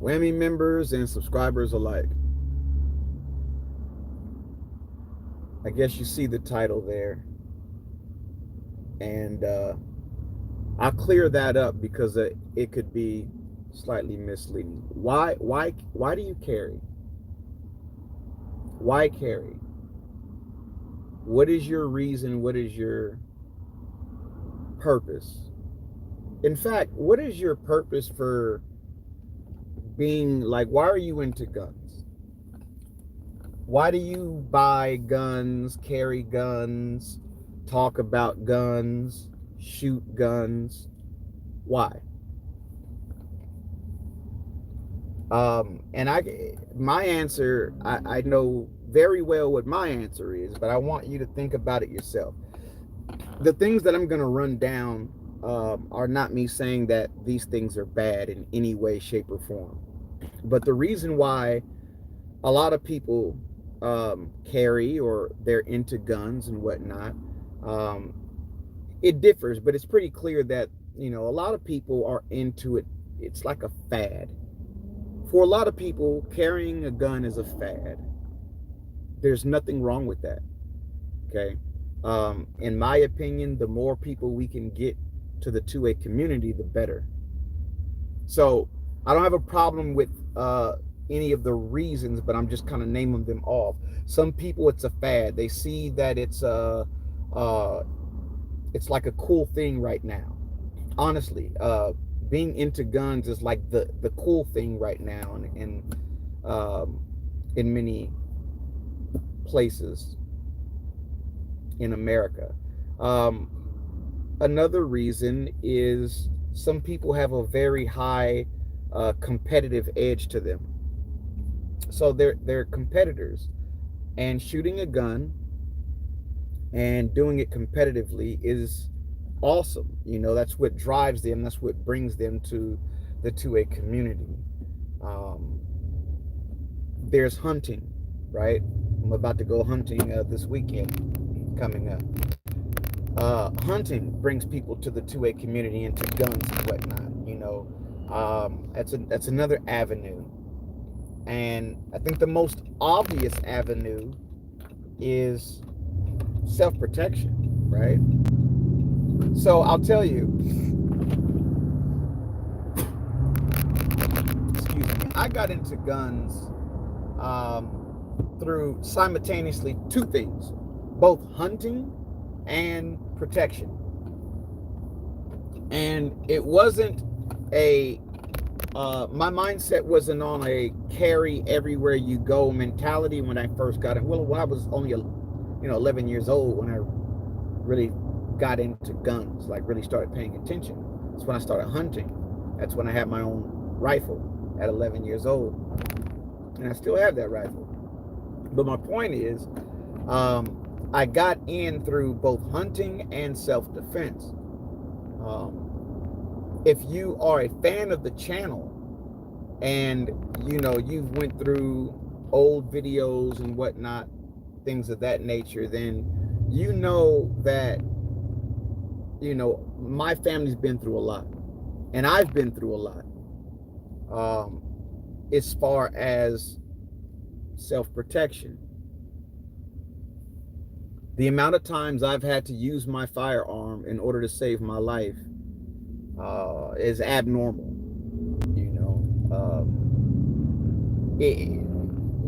Whammy members and subscribers alike. I guess you see the title there, and I'll clear that up because it could be slightly misleading. Why do you carry? Why carry? What is your reason? What is your purpose? In fact, what is your purpose for being like, why are you into guns? Why do you buy guns, carry guns, talk about guns, shoot guns? Why? And my answer, I know very well what my answer is, but I want you to think about it yourself. The things that I'm going to run down are not me saying that these things are bad in any way, shape, or form. But the reason why a lot of people carry or they're into guns and whatnot, um, it differs, but it's pretty clear that, a lot of people are into it. It's like a fad. For a lot of people, carrying a gun is a fad. There's nothing wrong with that. Okay. In my opinion, the more people we can get to the 2A community, the better. So I don't have a problem with any of the reasons, but I'm just kind of naming them off. Some people, it's a fad. They see that it's like a cool thing right now. Honestly, being into guns is like the cool thing right now, in many places in America. Um, Another reason is some people have a very high competitive edge to them. So they're competitors, and shooting a gun and doing it competitively is awesome. That's what drives them. That's what brings them to the 2A community. Um, there's hunting, right? I'm about to go hunting this weekend coming up. Hunting brings people to the 2A community into guns and whatnot. That's another avenue, and I think the most obvious avenue is self-protection, right? So I'll tell you, excuse me, I got into guns through simultaneously two things, both hunting and protection. And it wasn't my mindset wasn't on a carry everywhere you go mentality when I first got it. Well, when I was only 11 years old, when I really got into guns, like really started paying attention. That's when I started hunting. That's when I had my own rifle at 11 years old, and I still have that rifle. But my point is, I got in through both hunting and self-defense. If you are a fan of the channel and you've went through old videos and whatnot, things of that nature, then you know that my family's been through a lot, and I've been through a lot, as far as self-protection. The amount of times I've had to use my firearm in order to save my life is abnormal.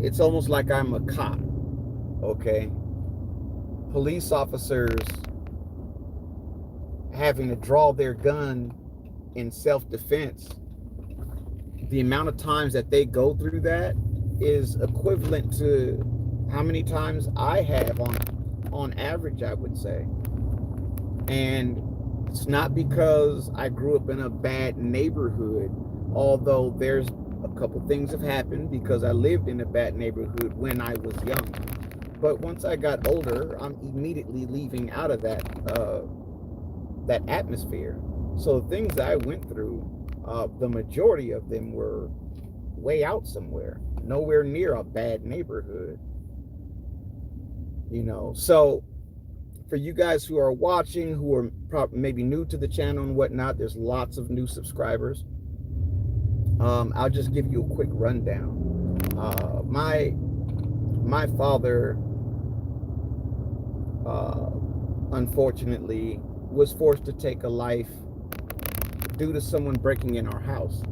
It's almost like I'm a cop. Okay, police officers having to draw their gun in self-defense, the amount of times that they go through that is equivalent to how many times I have on average, I would say. And it's not because I grew up in a bad neighborhood, although there's a couple things have happened because I lived in a bad neighborhood when I was young. But once I got older, I'm immediately leaving out of that atmosphere. So the things I went through, the majority of them were way out somewhere, nowhere near a bad neighborhood. So for you guys who are watching, who are maybe new to the channel and whatnot, there's lots of new subscribers. I'll just give you a quick rundown. My father, uh, unfortunately, was forced to take a life due to someone breaking in our house.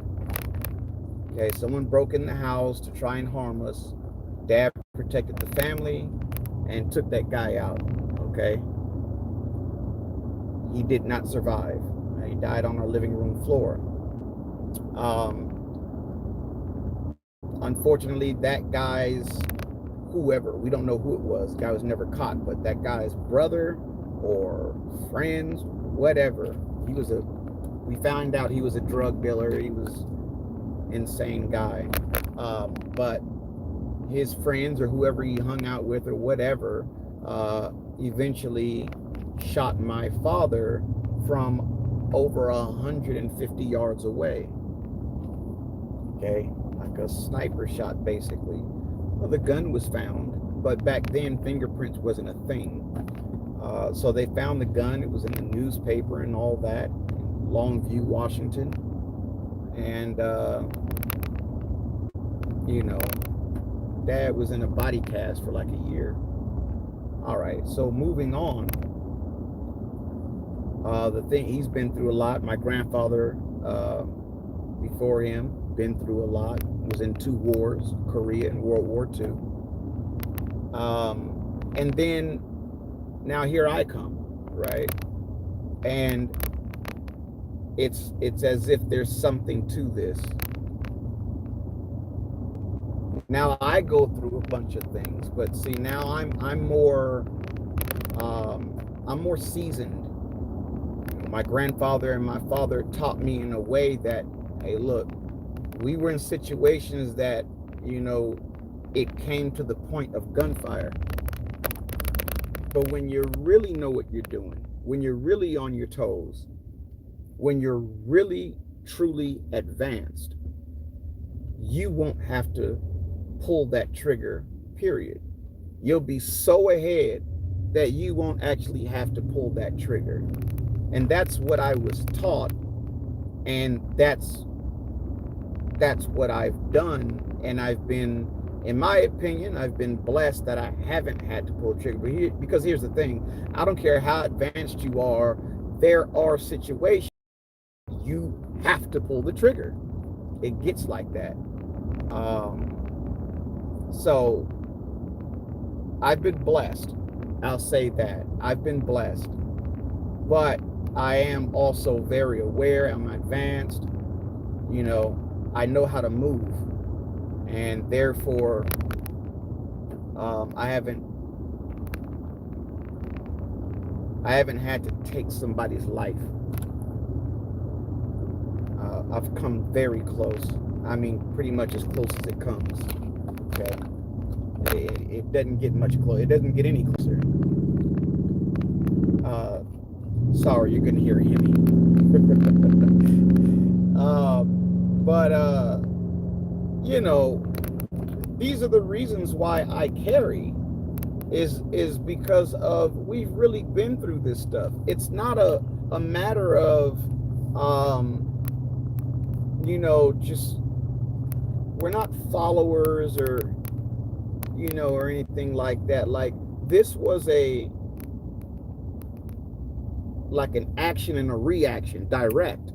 Okay, someone broke in the house to try and harm us. Dad protected the family and took that guy out. Okay, he did not survive. He died on our living room floor. Unfortunately, that guy's whoever, we don't know who it was, the guy was never caught, but that guy's brother or friends, whatever, we found out he was a drug dealer. He was an insane guy. But his friends or whoever he hung out with or whatever, eventually shot my father from over 150 yards away. Okay, like a sniper shot, basically. Well, the gun was found, but back then fingerprints wasn't a thing. So they found the gun. It was in the newspaper and all that, Longview, Washington. And, you know, Dad was in a body cast for like a year. All right, so moving on. The thing, he's been through a lot. My grandfather, before him, been through a lot. Was in 2 wars, Korea and World War II. And then now here I come, right? And it's as if there's something to this. Now I go through a bunch of things, but see, now I'm more seasoned. My grandfather and my father taught me in a way that, hey, look, we were in situations that, you know, it came to the point of gunfire. But when you really know what you're doing, when you're really on your toes, when you're really, truly advanced, you won't have to pull that trigger, period. You'll be so ahead that you won't actually have to pull that trigger. And that's what I was taught, and that's what I've done. And I've been, in my opinion, I've been blessed that I haven't had to pull the trigger. Because here's the thing, I don't care how advanced you are, there are situations you have to pull the trigger. It gets like that. So I've been blessed. I'll say that. I've been blessed. But I am also very aware. I'm advanced. You know, I know how to move. And therefore, I haven't had to take somebody's life. I've come very close. I mean, pretty much as close as it comes. Okay, it doesn't get much closer. It doesn't get any closer. Sorry, you're gonna hear a Hemi. But you know, these are the reasons why I carry. Is because of, we've really been through this stuff. It's not a matter of you know, just, we're not followers or, you know, or anything like that. Like, this was like an action and a reaction, direct.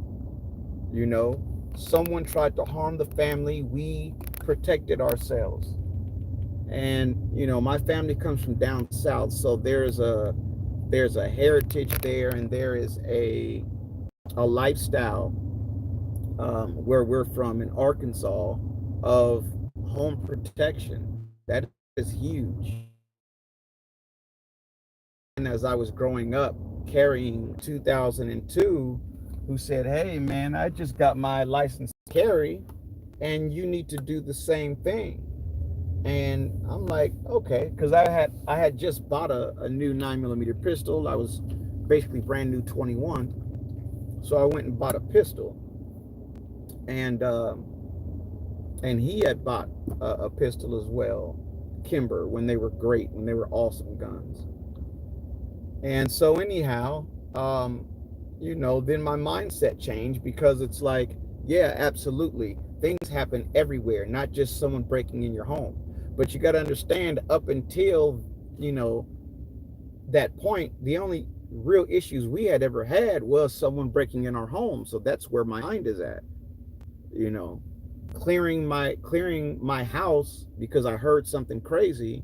You know, someone tried to harm the family, we protected ourselves. And, you know, my family comes from down south, so there's a heritage there, and there is a lifestyle where we're from in Arkansas of home protection. That is huge. And as I was growing up, carrying 2002, who said, hey man, I just got my license to carry and you need to do the same thing. And I'm like, okay, because I had just bought a new 9mm pistol. I was basically brand new 21. So I went and bought a pistol. And he had bought a pistol as well, Kimber, when they were great, when they were awesome guns. And so anyhow, you know, then my mindset changed, because it's like, yeah, absolutely, things happen everywhere, not just someone breaking in your home. But you got to understand, up until, you know, that point, the only real issues we had ever had was someone breaking in our home. So that's where my mind is at, you know. Clearing my house because I heard something crazy,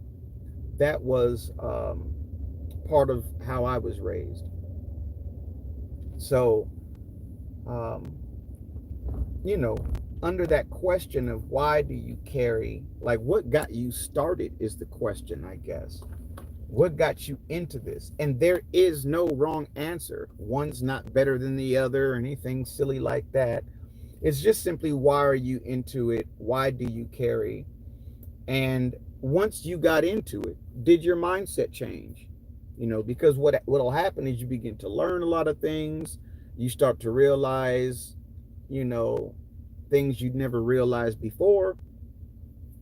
that was part of how I was raised. So um, you know, under that question of why do you carry, like what got you started is the question, I guess. What got you into this? And there is no wrong answer. One's not better than the other or anything silly like that. It's just simply, why are you into it? Why do you carry? And once you got into it, did your mindset change? You know, because what'll happen is you begin to learn a lot of things. You start to realize, you know, things you'd never realized before.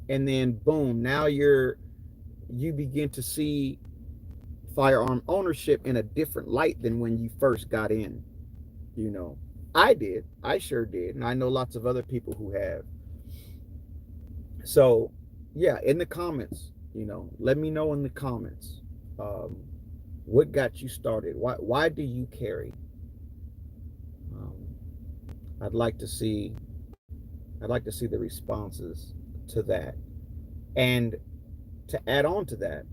And then boom, now you begin to see firearm ownership in a different light than when you first got in. You know, I did. I sure did. And I know lots of other people who have. So, yeah, in the comments, you know, let me know in the comments, um, what got you started. Why do you carry? Um, I'd like to see I'd like to see the responses to that. And to add on to that,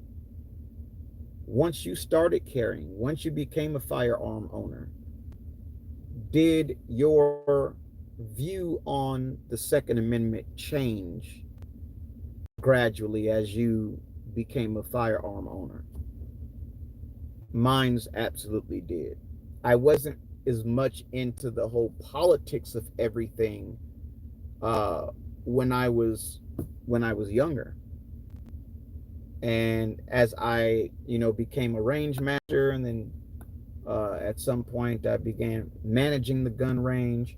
once you started carrying, once you became a firearm owner, did your view on the Second Amendment change gradually as you became a firearm owner? Mine's absolutely did. I wasn't as much into the whole politics of everything uh, when I was younger. And as I, you know, became a range master, and then at some point I began managing the gun range,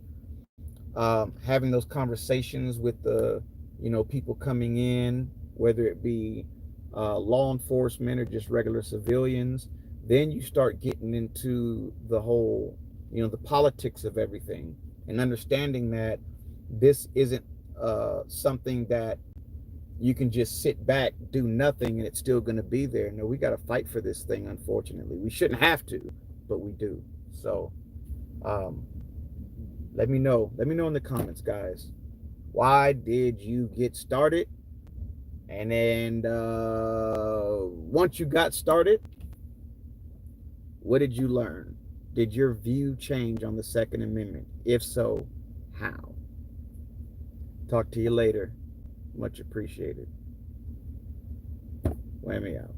having those conversations with the, you know, people coming in, whether it be law enforcement or just regular civilians. Then you start getting into the whole, you know, the politics of everything, and understanding that this isn't something that you can just sit back, do nothing, and it's still going to be there. No, we got to fight for this thing. Unfortunately, we shouldn't have to, but we do. So, um, let me know. Let me know in the comments, guys. Why did you get started? And then once you got started, what did you learn? Did your view change on the Second Amendment? If so, how? Talk to you later. Much appreciated. Whammy out.